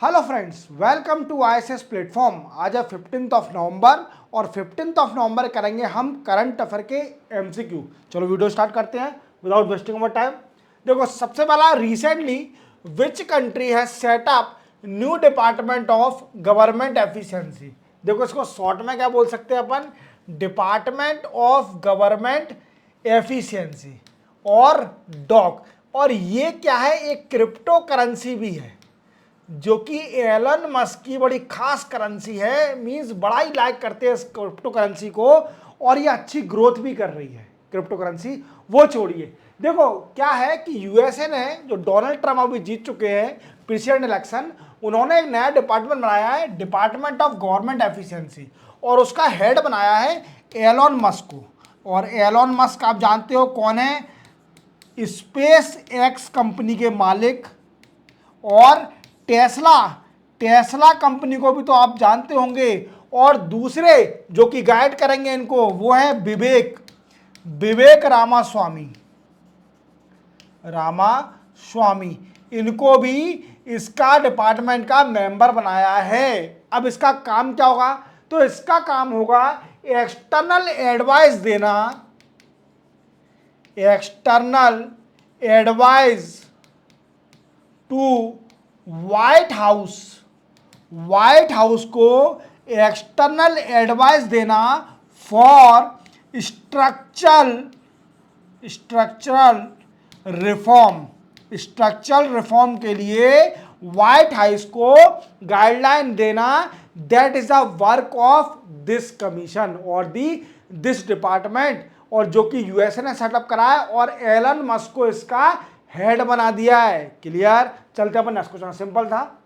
Hello friends, welcome to ISS platform. आज है 15 of November और 15 ऑफ नवंबर करेंगे हम करंट अफेयर के एमसीक्यू। चलो वीडियो स्टार्ट करते हैं विदाउट वेस्टिंग अवर टाइम। देखो, सबसे पहला, recently which country has set up new department of government efficiency. देखो, इसको शॉर्ट में क्या बोल सकते हैं अपन, डिपार्टमेंट ऑफ गवर्नमेंट एफिशिएंसी और डॉक। और ये क्या है, एक क्रिप्टो करेंसी भी है जो कि एलन मस्क की बड़ी खास करेंसी है। मींस बड़ा ही लाइक करते हैं इस क्रिप्टो करेंसी को और ये अच्छी ग्रोथ भी कर रही है क्रिप्टो करेंसी। वो छोड़िए, देखो क्या है कि यूएसए ने, जो डोनाल्ड ट्रम्प अभी जीत चुके हैं प्रेसिडेंट इलेक्शन, उन्होंने एक नया डिपार्टमेंट बनाया है, डिपार्टमेंट ऑफ गवर्नमेंट एफिशिएंसी, और उसका हेड बनाया है एलन मस्क को। और एलन मस्क आप जानते हो कौन है, स्पेस एक्स कंपनी के मालिक, और टेस्ला कंपनी को भी तो आप जानते होंगे। और दूसरे जो कि गाइड करेंगे इनको वो है विवेक रामास्वामी। इनको भी इसका डिपार्टमेंट का मेंबर बनाया है। अब इसका काम क्या होगा, तो इसका काम होगा external advice to White House को एक्सटर्नल एडवाइस देना फॉर स्ट्रक्चरल रिफॉर्म के लिए व्हाइट हाउस को गाइडलाइन देना। That is the work of this commission और दिस डिपार्टमेंट, और जो कि यूएसए ने सेटअप करा है और एलन मस्क को इसका हेड बना दिया है। क्लियर, चलते अपन नेक्स्ट क्वेश्चन। सिंपल था।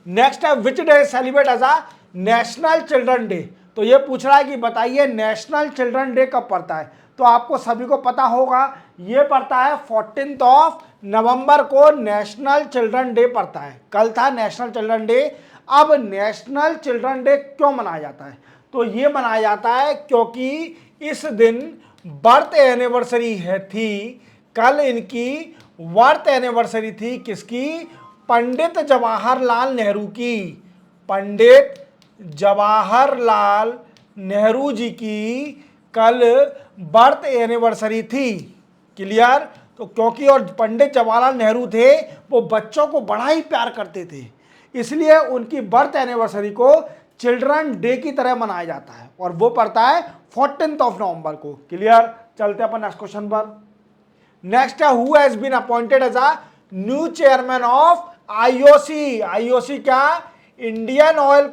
नेक्स्ट है which day celebrate as a national children day. तो ये पूछ रहा है कि बताइए नेशनल चिल्ड्रन डे कब पड़ता है। तो आपको सभी को पता होगा, ये पड़ता है 14 ऑफ नवंबर को नेशनल चिल्ड्रन डे पड़ता है। कल था नेशनल चिल्ड्रन डे। अब नेशनल चिल्ड्रन डे क्यों मनाया जाता है, तो ये मनाया जाता है क्योंकि इस दिन बर्थ एनिवर्सरी थी। कल इनकी बर्थ एनिवर्सरी थी किसकी, पंडित जवाहरलाल नेहरू की। पंडित जवाहरलाल नेहरू जी की कल बर्थ एनिवर्सरी थी। क्लियर, तो क्योंकि और पंडित जवाहरलाल नेहरू थे वो बच्चों को बड़ा ही प्यार करते थे, इसलिए उनकी बर्थ एनिवर्सरी को चिल्ड्रन डे की तरह मनाया जाता है और वो पड़ता है 14 ऑफ नवंबर को। क्लियर, चलते अपन नेक्स्ट क्वेश्चन पर। नेक्स्ट है who has been appointed as a new chairman of IOC. IOC क्या, इंडियन ऑयल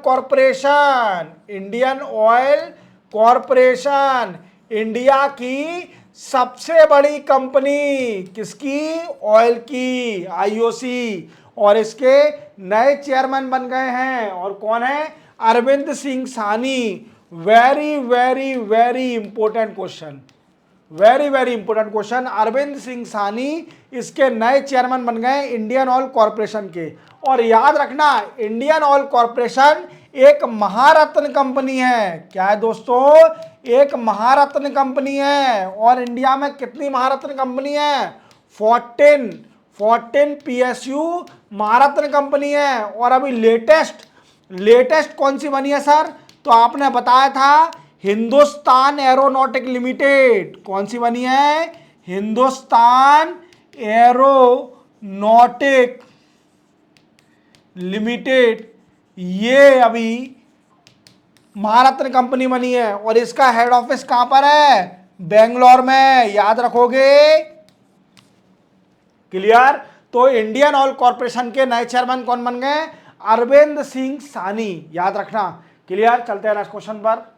कॉरपोरेशन। इंडिया की सबसे बड़ी कंपनी किसकी, ऑयल की, आईओसी। और इसके नए चेयरमैन बन गए हैं, और कौन है, Arvind Singh Sahni. Very very very important question, Arvind Singh Sahni इसके नए चेयरमैन बन गए इंडियन ऑयल कॉरपोरेशन के। और याद रखना, इंडियन ऑयल कॉरपोरेशन एक महारत्न कंपनी है। क्या है दोस्तों, एक महारत्न कंपनी है। और इंडिया में कितनी महारत्न कंपनी है, 14 पीएसयू महारत्न कंपनी है। और अभी लेटेस्ट कौन सी बनी है सर, तो आपने बताया था हिंदुस्तान एरोनॉटिक लिमिटेड। कौन सी बनी है, हिंदुस्तान एरोनॉटिक लिमिटेड। ये अभी महारत्न कंपनी बनी है और इसका हेड ऑफिस कहां पर है, बेंगलोर में। याद रखोगे। क्लियर, तो इंडियन ऑयल कॉरपोरेशन के नए चेयरमैन कौन बन गए, अरविंद सिंह सानी। याद रखना। क्लियर, चलते हैं नेक्स्ट क्वेश्चन पर।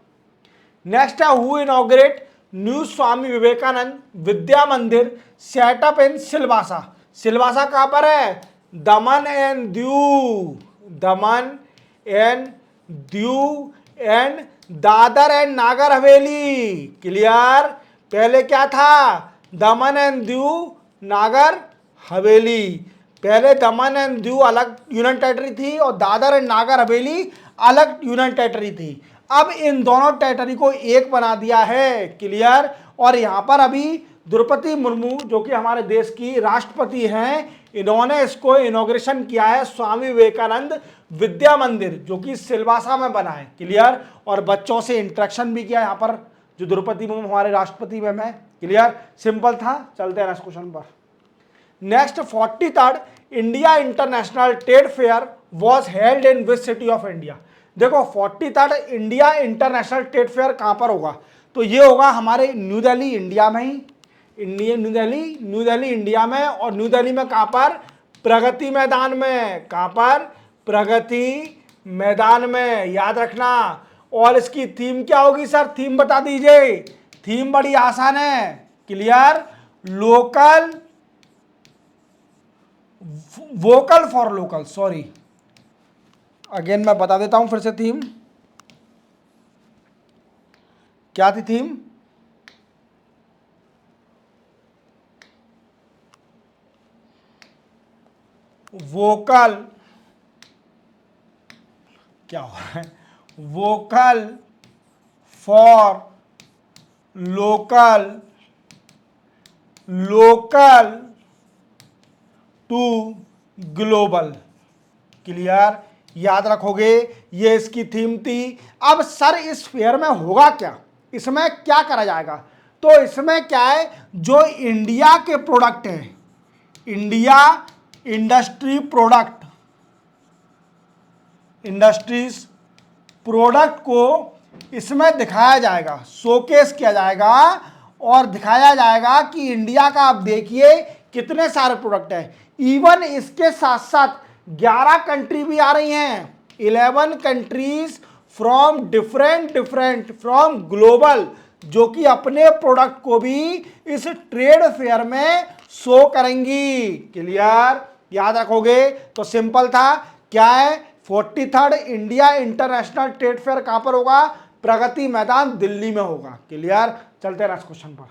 नेक्स्ट है who inaugurate new Swami Vivekananda विद्या मंदिर सेटअप इन सिलवासा। सिलवासा कहां पर है, दमन and Diu and Dadar and Nagar Haveli. Clear, पहले क्या था, दमन एंड दीव नागर हवेली। पहले दमन एंड दीव अलग यूनियन टेरिटरी थी और दादर एंड नागर हवेली अलग यूनियन टेरिटरी थी। अब इन दोनों टेरिटरी को एक बना दिया है। क्लियर, और यहां पर अभी द्रौपदी मुर्मू जो कि हमारे देश की राष्ट्रपति हैं, इन्होंने इसको इनॉग्रेशन किया है स्वामी विवेकानंद विद्या मंदिर, जो कि सिलवासा में बना है। क्लियर। और बच्चों से इंटरेक्शन भी किया यहाँ पर, जो द्रौपदी मुर्मू हमारे राष्ट्रपति मैम है। क्लियर, सिंपल था। चलते हैं नेक्स्ट क्वेश्चन पर। Next 43rd India international trade fair was held in which city of India. देखो 43rd India international trade fair कहाँ पर होगा, तो ये होगा हमारे न्यू दिल्ली इंडिया में ही। न्यू दिल्ली इंडिया में। और न्यू दिल्ली में कहाँ पर, प्रगति मैदान में। कहाँ पर, प्रगति मैदान में, याद रखना। और इसकी थीम क्या होगी सर, थीम बता दीजिए। थीम बड़ी आसान है। Clear, local, vocal for local, sorry again मैं बता देता हूं फिर से। थीम क्या थी, थीम वोकल, क्या हो रहा है, vocal for local, local to global. Clear, याद रखोगे, ये इसकी थीम थी। अब सर इस फेयर में होगा क्या, इसमें क्या करा जाएगा, तो इसमें क्या है, जो इंडिया के प्रोडक्ट हैं, India industry product, industries product को इसमें दिखाया जाएगा, शोकेस किया जाएगा और दिखाया जाएगा कि इंडिया का आप देखिए कितने सारे प्रोडक्ट हैं। इवन इसके साथ साथ 11 कंट्री भी आ रही हैं, 11 countries from different from global, जो कि अपने प्रोडक्ट को भी इस ट्रेड फेयर में शो करेंगी। क्लियर, याद रखोगे। तो सिंपल था, क्या है, 43rd India international trade fair कहां पर होगा, प्रगति मैदान दिल्ली में होगा। क्लियर, चलते हैं नेक्स्ट क्वेश्चन पर।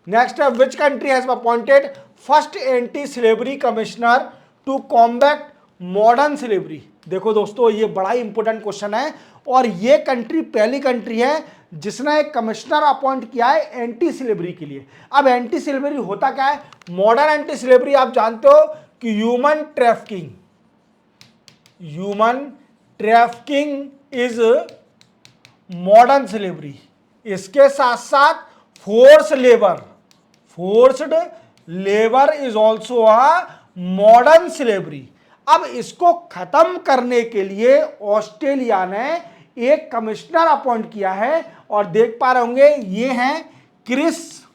नेक्स्ट है, which country has appointed first anti slavery commissioner to combat modern slavery. देखो दोस्तों, ये बड़ा ही इंपॉर्टेंट क्वेश्चन है, और ये कंट्री पहली कंट्री है जिसने एक कमिश्नर अपॉइंट किया है एंटी स्लेवरी के लिए। अब एंटी स्लेवरी होता क्या है, मॉडर्न एंटी स्लेवरी आप जानते हो कि human trafficking, human trafficking is modern slavery. इसके साथ साथ force labour, forced labour is also a modern slavery. अब इसको खत्म करने के लिए ऑस्ट्रेलिया ने एक कमिश्नर अपॉइंट किया है, और देख पा रहे होंगे ये हैं क्रिस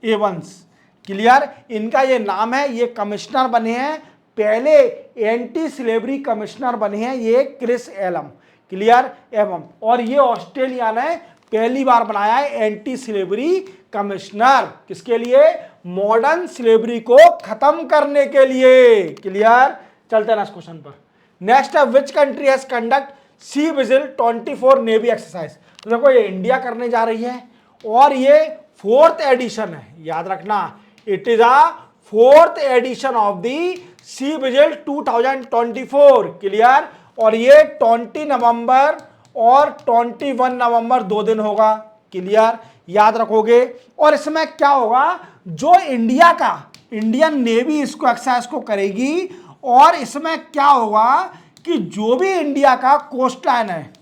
एवंस। क्लियर, इनका ये नाम है, ये कमिश्नर बने हैं, पहले एंटी स्लेवरी कमिश्नर बने हैं ये क्रिस एलम। क्लियर, एवं, और ये ऑस्ट्रेलिया ने पहली बार बनाया है एंटी स्लेवरी कमिश्नर, किसके लिए, मॉडर्न स्लेवरी को खत्म करने के लिए। क्लियर, चलते हैं नेक्स्ट क्वेश्चन पर। नेक्स्ट है, which country has conduct sea vigil 24 navy exercise. तो देखो ये इंडिया करने जा रही है, और ये 4th एडिशन है, याद रखना, it is a 4th edition of the sea vigil 2024। Clear, और ये 20 नवंबर और 21 नवंबर 2 दिन होगा। क्लियर, याद रखोगे। और इसमें क्या होगा, जो इंडिया का, इंडियन नेवी इसको एक्सरसाइज को करेगी, और इसमें क्या होगा कि जो भी इंडिया का कोस्ट लाइन है,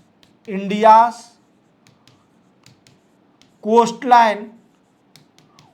इंडिया कोस्ट लाइन,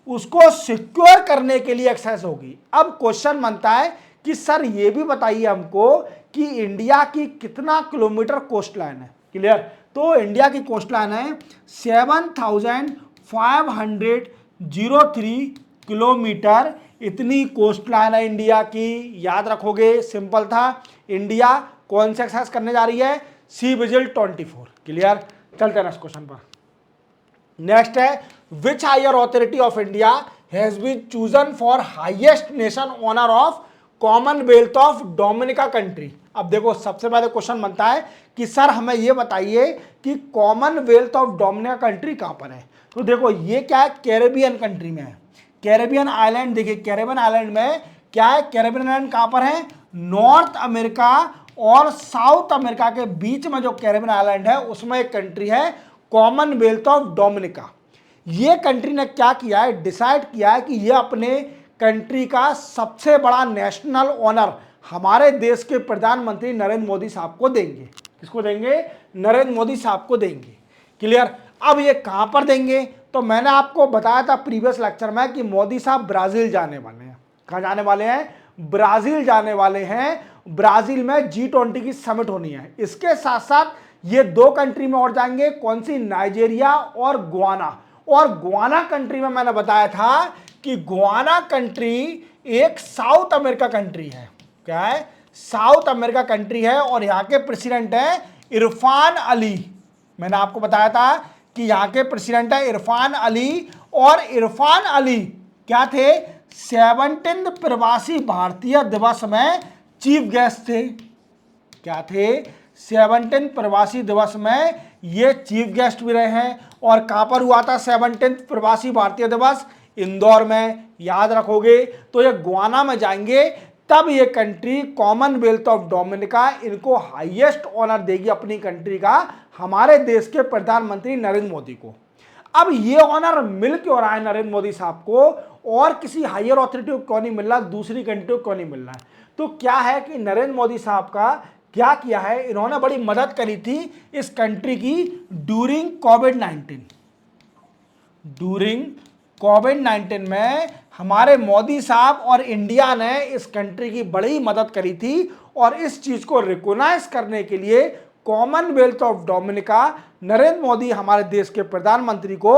उसको सिक्योर करने के लिए एक्सरसाइज होगी। अब क्वेश्चन बनता है कि सर ये भी बताइए हमको कि इंडिया की कितना किलोमीटर कोस्ट लाइन है। क्लियर, तो इंडिया की कोस्ट लाइन है 7503 किलोमीटर, इतनी कोस्ट लाइन है इंडिया की। याद रखोगे, सिंपल था। इंडिया कौन सा एक्सरसाइज करने जा रही है, सी विजिल 24। क्लियर, चलते हैं नेक्स्ट क्वेश्चन पर। नेक्स्ट है, which higher authority of India has been chosen for highest nation honour of Commonwealth of Dominica country. अब देखो सबसे पहले क्वेश्चन बनता है कि सर हमें ये बताइए कि कॉमनवेल्थ ऑफ डोमिनिका कंट्री कहां पर है। तो देखो ये क्या है, कैरेबियन कंट्री में है, कैरेबियन आइलैंड। देखिए कैरेबियन आइलैंड में क्या है, कैरेबियन आइलैंड कहां पर है, नॉर्थ अमेरिका और साउथ अमेरिका के बीच में जो कैरेबियन आइलैंड है उसमें एक कंट्री है कॉमनवेल्थ ऑफ डोमिनिका। ये कंट्री ने क्या किया है, डिसाइड किया है कि ये अपने कंट्री का सबसे बड़ा नेशनल ऑनर हमारे देश के प्रधानमंत्री नरेंद्र मोदी साहब को देंगे। किसको देंगे? नरेंद्र मोदी साहब को देंगे। क्लियर? अब ये कहां पर देंगे? तो मैंने आपको बताया था प्रीवियस लेक्चर में कि मोदी साहब ब्राजील जाने वाले हैं। कहां जाने वाले हैं? ब्राजील जाने वाले हैं। ब्राजील में G20 की समिट होनी है। इसके साथ साथ ये दो कंट्री में और जाएंगे। कौन सी? नाइजीरिया और गुआना। और गुआना कंट्री में मैंने बताया था कि गुआना कंट्री एक साउथ अमेरिका कंट्री है। क्या है? साउथ अमेरिका कंट्री है और यहाँ के प्रेसिडेंट है इरफान अली। मैंने आपको बताया था कि यहाँ के प्रेसिडेंट है इरफान अली। और इरफान अली क्या थे? 17th प्रवासी भारतीय दिवस में चीफ गेस्ट थे। क्या थे? 17th प्रवासी दिवस में ये चीफ गेस्ट भी रहे हैं। और कहां पर हुआ था 17th प्रवासी भारतीय दिवस? इंदौर में। याद रखोगे। तो ये गुआना में जाएंगे, तब ये कंट्री कॉमनवेल्थ ऑफ डोमिनिका इनको हाईएस्ट ऑनर देगी अपनी कंट्री का, हमारे देश के प्रधानमंत्री नरेंद्र मोदी को। अब ये ऑनर मिल क्यों रहा है नरेंद्र मोदी साहब को, और किसी हायर अथॉरिटी को क्यों नहीं मिल रहा, दूसरी कंट्री को क्यों नहीं मिल रहा है? तो क्या है कि नरेंद्र मोदी साहब का क्या किया है, इन्होंने बड़ी मदद करी थी इस कंट्री की ड्यूरिंग कोविड-19। ड्यूरिंग कोविड-19 में हमारे मोदी साहब और इंडिया ने इस कंट्री की बड़ी मदद करी थी। और इस चीज को रिकॉग्नाइज करने के लिए Commonwealth of Dominica Narendra Modi हमारे देश के प्रधानमंत्री को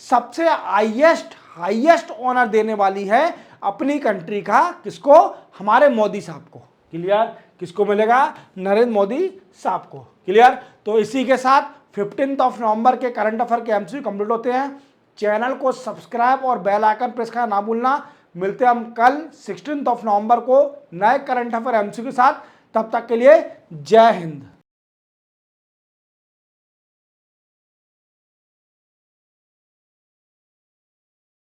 सबसे हाईएस्ट ऑनर देने वाली है अपनी कंट्री का। किसको? हमारे मोदी साहब को। क्लियर? किसको मिलेगा? नरेंद्र मोदी साहब को। क्लियर? तो इसी के साथ 15 नवंबर के करंट अफेयर के एमसीक्यू कंप्लीट होते हैं। चैनल को सब्सक्राइब और बेल आइकन प्रेस करना ना भूलना। मिलते हैं हम कल 16 नवंबर को नए करंट अफेयर एमसीक्यू के साथ। तब तक के लिए जय हिंद।